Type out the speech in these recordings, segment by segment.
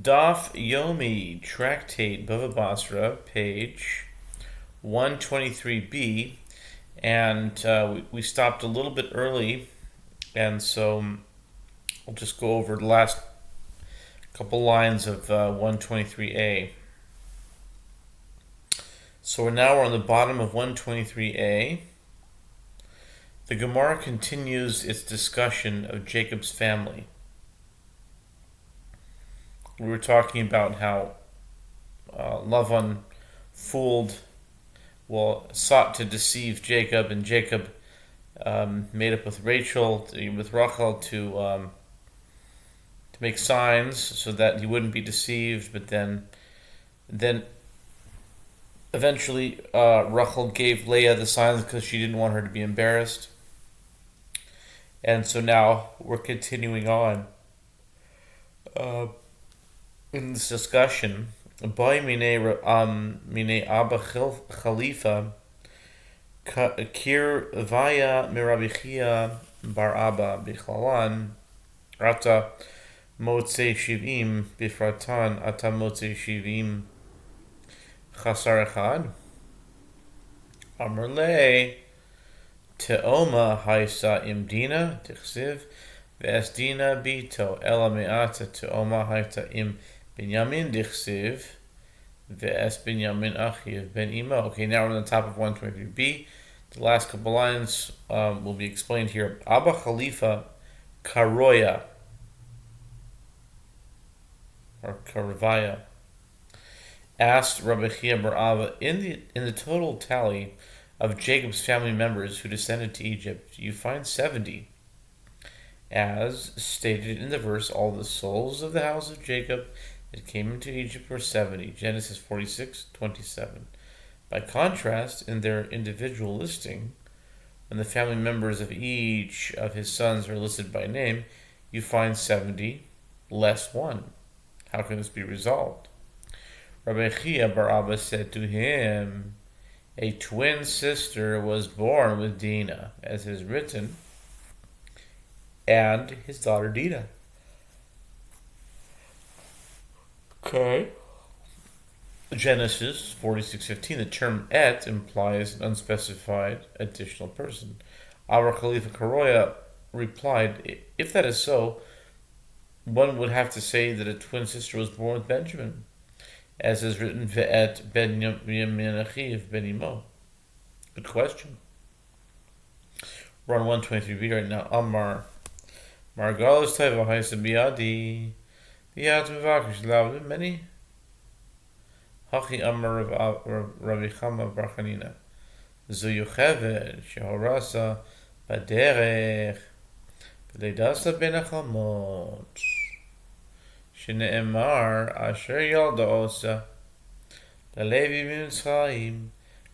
Daf Yomi, Tractate Bava Batra, page 123b, and we stopped a little bit early, and so I'll just go over the last couple lines of 123a. So we're on the bottom of 123a. The Gemara continues its discussion of Jacob's family. We were talking about how Lavan sought to deceive Jacob, and Jacob made up with Rachel to make signs so that he wouldn't be deceived. But then eventually Rachel gave Leah the signs because she didn't want her to be embarrassed. And so now we're continuing on in this discussion. Boy mine Abba Khalifa Kir Vaya Mirabichia Bar Abba Bichlalan Ata Motze Shivim Bifratan Ata Motze Shivim Chasar Echad Amar Le Teoma Haisa Imdina Tichsiv Ve'esdina Bito Ela Me'ata Teoma Haita Im Binyamin Dichsiv Ve'es Binyamin Achiv Ben Imo. Okay, now we're on the top of 123b. The last couple lines will be explained here. Abba Khalifa Karoya or Karavaya asked Rabbi Chia bar Abba, in the total tally of Jacob's family members who descended to Egypt, you find 70. As stated in the verse, all the souls of the house of Jacob that came into Egypt were 70. Genesis 46:27. By contrast, in their individual listing, when the family members of each of his sons are listed by name, you find 70 less 1. How can this be resolved? Rabbi Chia bar Abba said to him, a twin sister was born with Dinah, as is written, and his daughter Dinah. Okay. Genesis 46:15. The term et implies an unspecified additional person. Our Khalifa Karoya replied, if that is so, one would have to say that a twin sister was born with Benjamin, as is written, Ve'et ben Yamin Achiv ben Imo. Good question. We're on 123b right now. Amar Margalos Teva Haisa Biadi Biat Mevakish Lav many Hachi Amar Rabbi Chama bar Chanina Zu Yocheved Shehorasa Baderech V'leidasa ben Achamot Shene'emar Asher Yalda Osa Lalevi Mitzrayim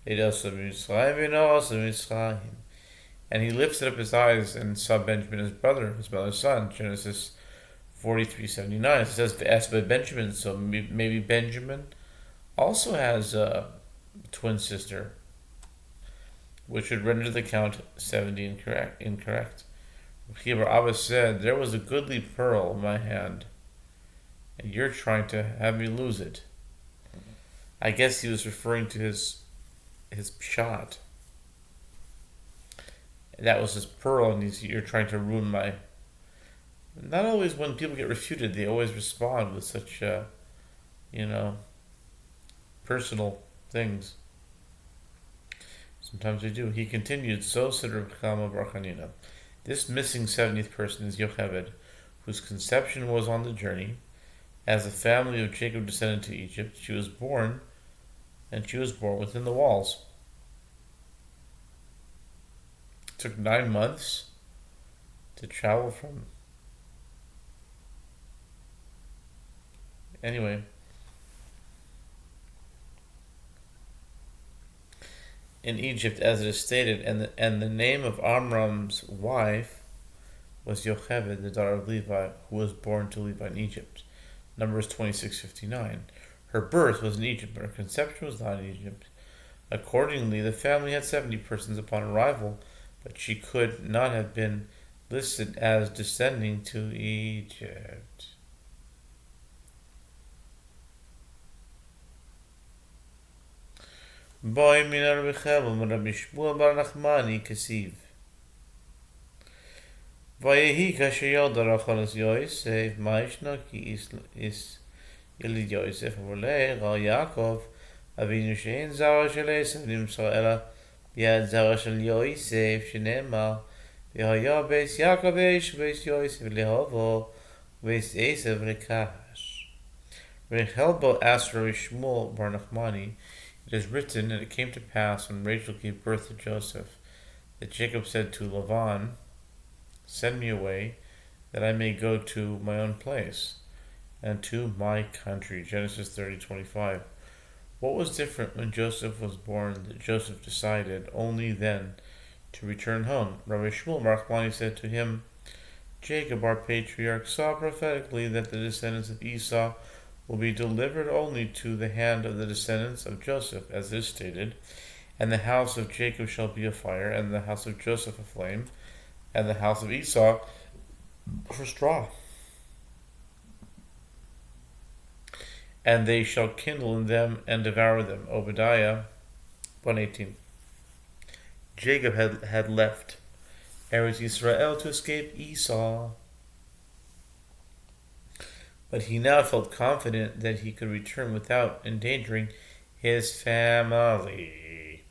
Leidasa Mitzrayim V'noasa Mitzrayim. And he lifted up his eyes and saw Benjamin, his brother's son. Genesis 43:79. It says to ask by Benjamin, so maybe Benjamin also has a twin sister, which would render the count 70 incorrect. Bar Abba said, there was a goodly pearl in my hand, and you're trying to have me lose it. I guess he was referring to his shot. That was his pearl, and you're trying to ruin my... Not always when people get refuted, they always respond with such, personal things. Sometimes they do. He continued, so said Reb Chama bar Chanina, this missing 70th person is Yocheved, whose conception was on the journey. As the family of Jacob descended to Egypt, she was born within the walls. It took 9 months to travel from... Anyway, in Egypt, as it is stated, and the name of Amram's wife was Yocheved, the daughter of Levi, who was born to Levi in Egypt. Numbers 26:59. Her birth was in Egypt, but her conception was not in Egypt. Accordingly, the family had 70 persons upon arrival, but she could not have been listed as descending to Egypt. Boy min Rabbi Chelm Rabbi Shmuel bar Nachmani Kesiv. Vayehi kasher yodar achalas Yosef ma'ishna ki is Yelid Yosef v'olei Gal Yaakov Avinu she'en zara shel Esav nimsa ela b'yad zara shel Yosef she'nemar v'haya beis Yaakov eish beis Yosef lehovo beis Esav lekash. Rechelbo asked Rabbi Shmuel bar Nachmani, it is written, and it came to pass when Rachel gave birth to Joseph, that Jacob said to Lavan, send me away, that I may go to my own place, and to my country. Genesis 30:25. What was different when Joseph was born that Joseph decided only then to return home? Rabbi Shmuel bar Nachmani said to him, Jacob, our patriarch, saw prophetically that the descendants of Esau will be delivered only to the hand of the descendants of Joseph, as is stated, and the house of Jacob shall be a fire, and the house of Joseph a flame, and the house of Esau for straw. And they shall kindle in them and devour them. Obadiah 1:18. Jacob had left Eretz Yisrael to escape Esau, but he now felt confident that he could return without endangering his family.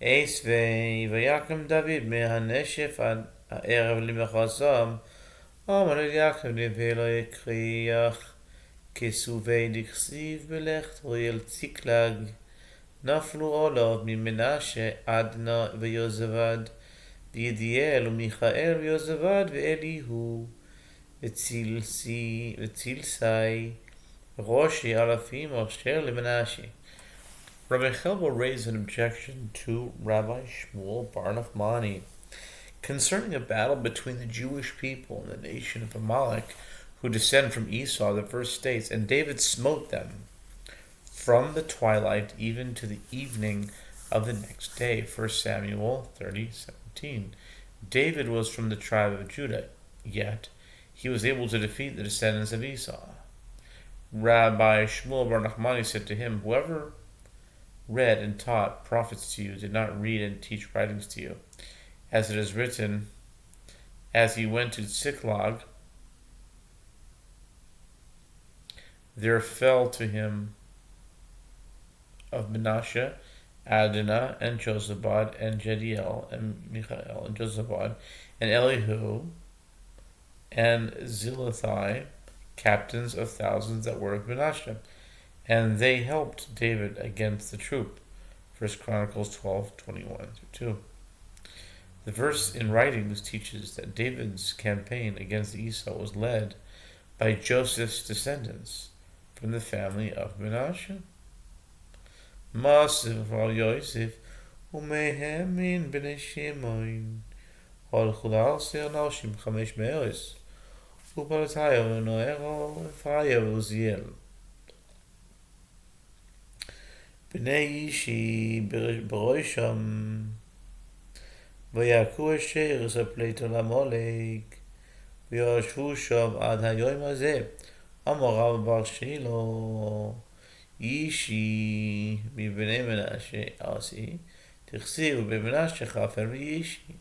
Esvei v'yakem David mehaneshef ad ha'erev limechazam Amar Yaakov neveh lo yekriach kesuvei dichsiv belech royel Tsiklag naflu olav mimenashe Adna v'Yozavad v'Yediel u'Michael v'Yozavad v'Elihu v'Tzilsai Roshi alafim asher leMenashe. Rabbi Chelbo raised an objection to Rabbi Shmuel bar Nachmani concerning a battle between the Jewish people and the nation of Amalek, who descend from Esau, the first states, and David smote them from the twilight even to the evening of the next day. 1 Samuel 30:17. David was from the tribe of Judah, yet he was able to defeat the descendants of Esau. Rabbi Shmuel bar Nachmani said to him, whoever read and taught prophets to you did not read and teach writings to you. As it is written, as he went to Ziklag, there fell to him of Menashe, Adonah, and Josabad, and Jediel, and Michael, and Josabad, and Elihu, and Zilathai, captains of thousands that were of Menashe, and they helped David against the troop. 1 Chronicles 12:21-2. The verse in writings teaches that David's campaign against Esau was led by Joseph's descendants from the family of Menashe. Masiv al Yosef umehem min bnei Shimon holchu la'aseh anashim 500 uparataya v'noero Ephraia v'Uziel bnei Ishi b'rosham ויעקו אשר ספליתו למולק וישבו שם עד היום הזה. אמר רב בר שילה אישי מבני מנשה עשי תכסיב ובמנשה חפר ואישי.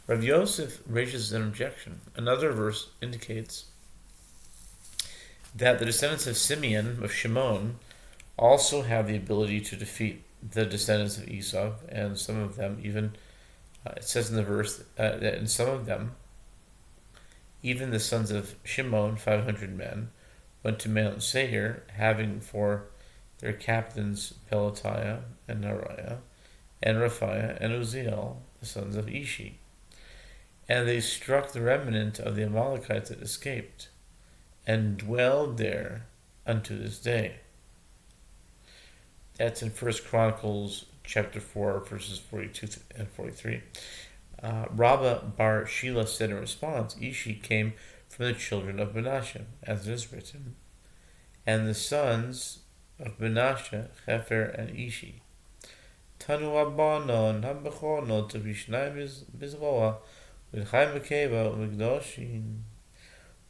Rav Yosef raises an objection. Another verse indicates that the descendants of Simeon, of Shimon, also have the ability to defeat the descendants of Esau, and some of them even it says in the verse that in some of them, even the sons of Shimon, 500 men, went to Mount Seir, having for their captains Pelatiah and Nariah, and Raphiah and Uziel, the sons of Ishi. And they struck the remnant of the Amalekites that escaped, and dwelled there unto this day. That's in 1 Chronicles chapter 4, verses 42 and 43. Rabbah bar Shila said in response, Ishi came from the children of Menashe, as it is written, and the sons of Menashe, Hefer and Ishi. Tanu Abanon, Hambechonot, Vishnai Bizroa, Vilchaim Bekeva, Migdoshin,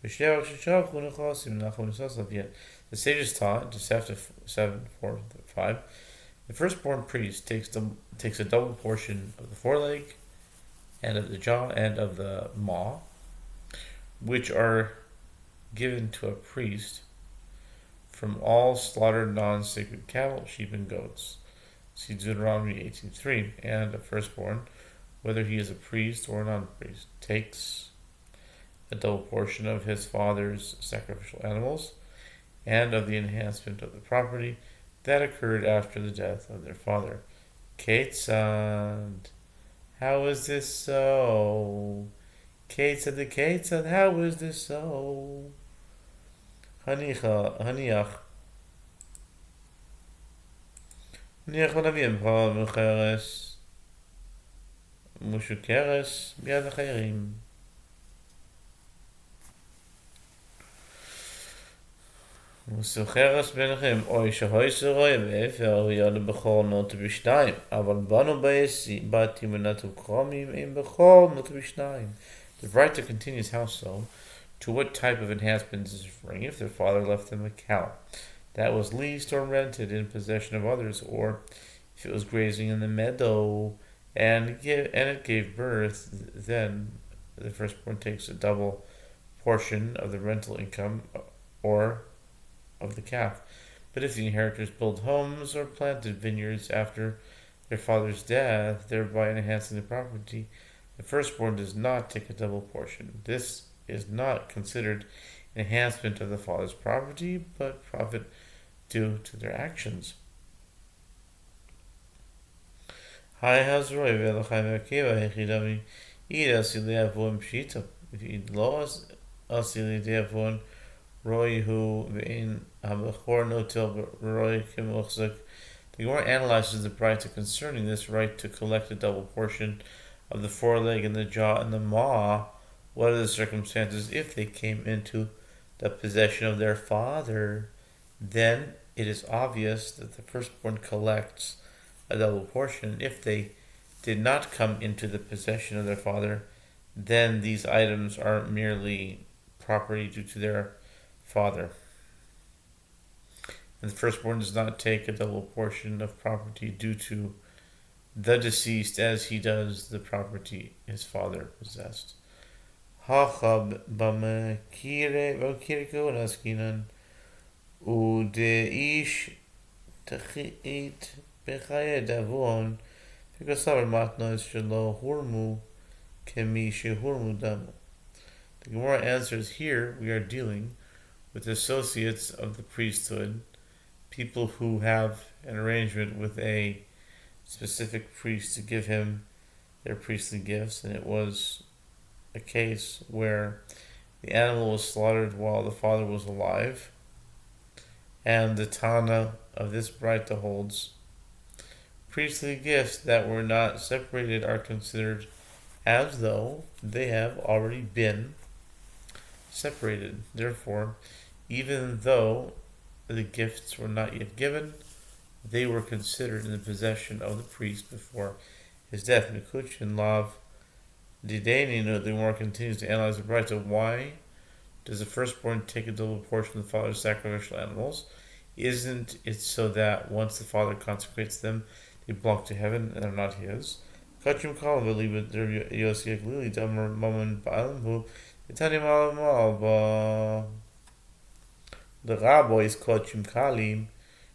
Vishnei Shashav, Kunachosim, Nachum Nisosav. Yet the sages taught, just after 7:4-5, The firstborn priest takes a double portion of the foreleg and of the jaw and of the maw, which are given to a priest from all slaughtered non-sacred cattle, sheep, and goats. See Deuteronomy 18:3. And a firstborn, whether he is a priest or a non-priest, takes a double portion of his father's sacrificial animals and of the enhancement of the property that occurred after the death of their father. Ketzad, how is this so? Ketzad, how is this so? Haniach l'navim pa mucheres mushukeres biad achayrim. Musucheres benachem oy shahoyse roy ve'efer yad bechol not b'shnayim aval banu batim natu kromim im bechol not b'shnayim. The right to continue his household. To what type of enhancement is referring? If their father left them a cow that was leased or rented in possession of others, or if it was grazing in the meadow and it gave birth, then the firstborn takes a double portion of the rental income or of the calf. But if the inheritors build homes or planted vineyards after their father's death, thereby enhancing the property, the firstborn does not take a double portion. This is not considered enhancement of the father's property, but profit due to their actions. If he lost the Gemara analyzes the Batra concerning this right to collect a double portion of the foreleg and the jaw and the maw. What are the circumstances if they came into the possession of their father? Then it is obvious that the firstborn collects a double portion. If they did not come into the possession of their father, then these items are merely property due to their father. And the firstborn does not take a double portion of property due to the deceased as he does the property his father possessed. Hachab b'mekire konaskinan udeish tachit b'chaye davon v'kasavar matnos shelo hurmu kemi shehurmu damu. The Gemara answers, here we are dealing with associates of the priesthood, people who have an arrangement with a specific priest to give him their priestly gifts, and it was a case where the animal was slaughtered while the father was alive, and the Tana of this Batra holds priestly gifts that were not separated are considered as though they have already been separated. Therefore, even though the gifts were not yet given, they were considered in the possession of the priest before his death. Mikuch and Lav Didani, the Gemara continues to analyze the Batra. Why does the firstborn take a double portion of the father's sacrificial animals? Isn't it so that once the father consecrates them, they belong to heaven and are not his? Kachim Kalam believe Yosef Lili Damar Maman Baalim who Itanim Alba the rabbis Kachim Kalim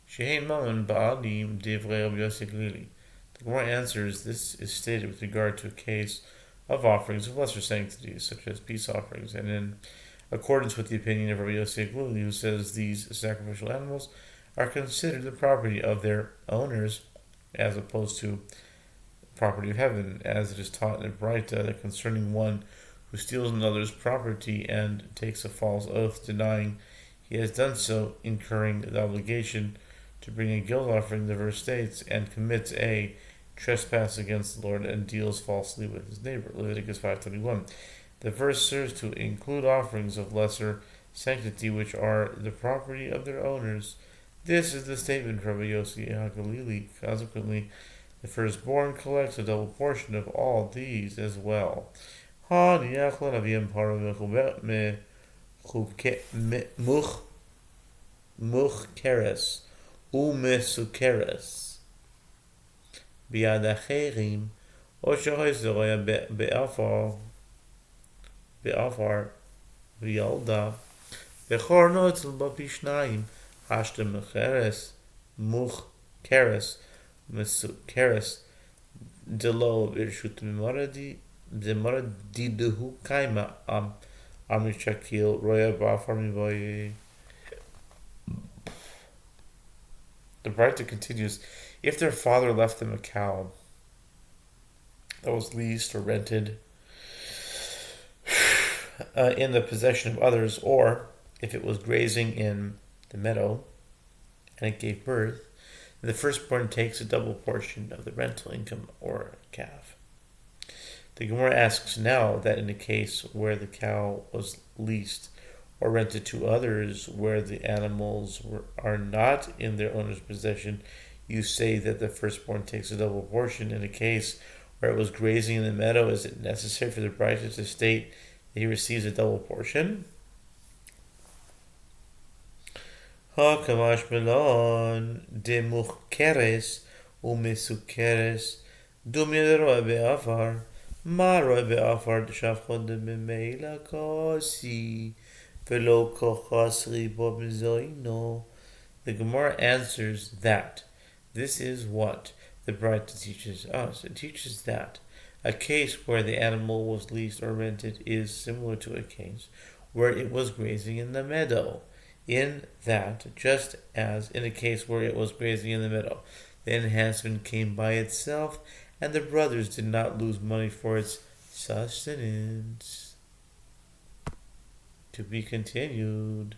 Shein Maman Baalim Devrei Yosef Lili. The Gemara answers, this is stated with regard to a case of offerings of lesser sanctity, such as peace offerings, and in accordance with the opinion of Rabbi Yosef Gluli, who says these sacrificial animals are considered the property of their owners, as opposed to property of heaven, as it is taught in the Batra that concerning one who steals another's property and takes a false oath denying he has done so, incurring the obligation to bring a guilt offering, the verse states, and commits a trespass against the Lord and deals falsely with his neighbor. Leviticus 5:21. The verse serves to include offerings of lesser sanctity which are the property of their owners. This is the statement from Yossi HaGalili. Consequently, the firstborn collects a double portion of all these as well. Muchkeres umesukeres. ביד אחרים, או שהזרוע בעפר וילדה, וחורנו אצל בפי שניים, השתה מוכרס, מסוכרס, דלו ברשות ממורדי דהו קיימה, המשקיל רויה בעפר מבוי. The Batra continues, if their father left them a cow that was leased or rented in the possession of others, or if it was grazing in the meadow and it gave birth, the firstborn takes a double portion of the rental income or calf. The Gemara asks now that in the case where the cow was leased or rented to others, where the animals are not in their owner's possession, you say that the firstborn takes a double portion. In a case where it was grazing in the meadow, is it necessary for the Batra to state that he receives a double portion? Ha-kamash melon de muchkeres umesukeres dumya roe be'afar ma roe be'afar shafchon de memela kosi. The Gemara answers that this is what the Batra teaches us. It teaches that a case where the animal was leased or rented is similar to a case where it was grazing in the meadow. In that, just as in a case where it was grazing in the meadow, the enhancement came by itself, and the brothers did not lose money for its sustenance. To be continued.